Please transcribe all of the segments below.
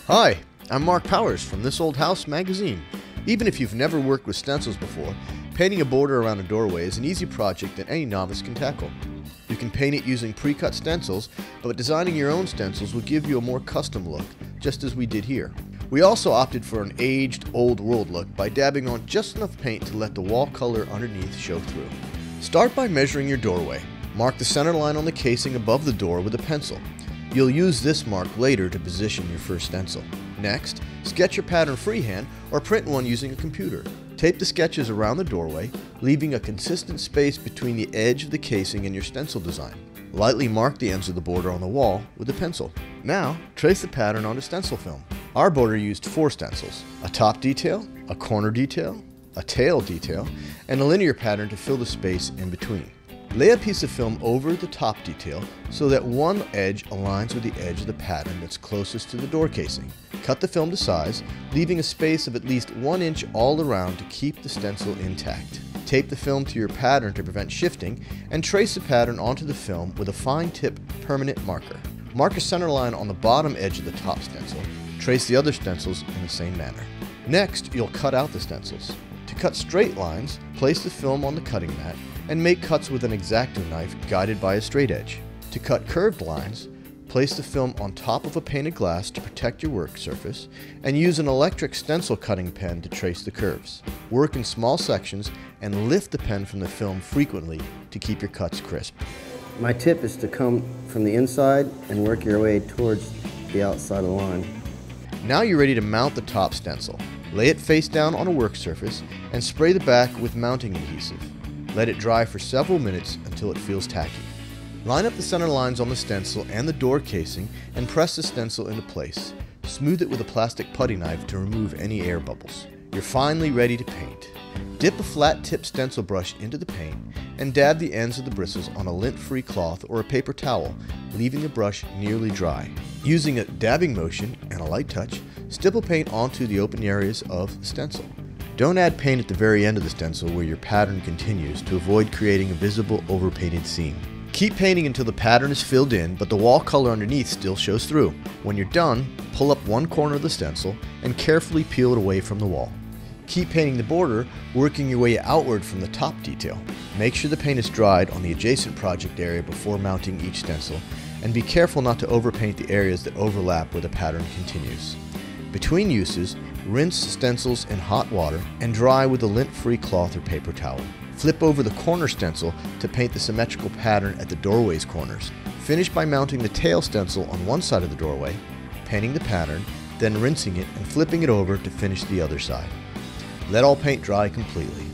Hi, I'm Mark Powers from This Old House magazine. Even if you've never worked with stencils before, painting a border around a doorway is an easy project that any novice can tackle. You can paint it using pre-cut stencils, but designing your own stencils will give you a more custom look, just as we did here. We also opted for an aged, old world look by dabbing on just enough paint to let the wall color underneath show through. Start by measuring your doorway. Mark the center line on the casing above the door with a pencil. You'll use this mark later to position your first stencil. Next, sketch your pattern freehand or print one using a computer. Tape the sketches around the doorway, leaving a consistent space between the edge of the casing and your stencil design. Lightly mark the ends of the border on the wall with a pencil. Now, trace the pattern onto stencil film. Our border used 4 stencils: a top detail, a corner detail, a tail detail, and a linear pattern to fill the space in between. Lay a piece of film over the top detail so that one edge aligns with the edge of the pattern that's closest to the door casing. Cut the film to size, leaving a space of at least 1 inch all around to keep the stencil intact. Tape the film to your pattern to prevent shifting, and trace the pattern onto the film with a fine tip permanent marker. Mark a center line on the bottom edge of the top stencil. Trace the other stencils in the same manner. Next, you'll cut out the stencils. To cut straight lines, place the film on the cutting mat and make cuts with an X-Acto knife guided by a straight edge. To cut curved lines, place the film on top of a painted glass to protect your work surface, and use an electric stencil cutting pen to trace the curves. Work in small sections and lift the pen from the film frequently to keep your cuts crisp. My tip is to come from the inside and work your way towards the outside of the line. Now you're ready to mount the top stencil. Lay it face down on a work surface and spray the back with mounting adhesive. Let it dry for several minutes until it feels tacky. Line up the center lines on the stencil and the door casing and press the stencil into place. Smooth it with a plastic putty knife to remove any air bubbles. You're finally ready to paint. Dip a flat tip stencil brush into the paint and dab the ends of the bristles on a lint-free cloth or a paper towel, leaving the brush nearly dry. Using a dabbing motion and a light touch, stipple paint onto the open areas of the stencil. Don't add paint at the very end of the stencil where your pattern continues to avoid creating a visible overpainted seam. Keep painting until the pattern is filled in, but the wall color underneath still shows through. When you're done, pull up one corner of the stencil and carefully peel it away from the wall. Keep painting the border, working your way outward from the top detail. Make sure the paint is dried on the adjacent project area before mounting each stencil, and be careful not to overpaint the areas that overlap where the pattern continues. Between uses, rinse stencils in hot water and dry with a lint-free cloth or paper towel. Flip over the corner stencil to paint the symmetrical pattern at the doorway's corners. Finish by mounting the tail stencil on one side of the doorway, painting the pattern, then rinsing it and flipping it over to finish the other side. Let all paint dry completely.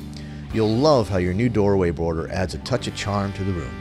You'll love how your new doorway border adds a touch of charm to the room.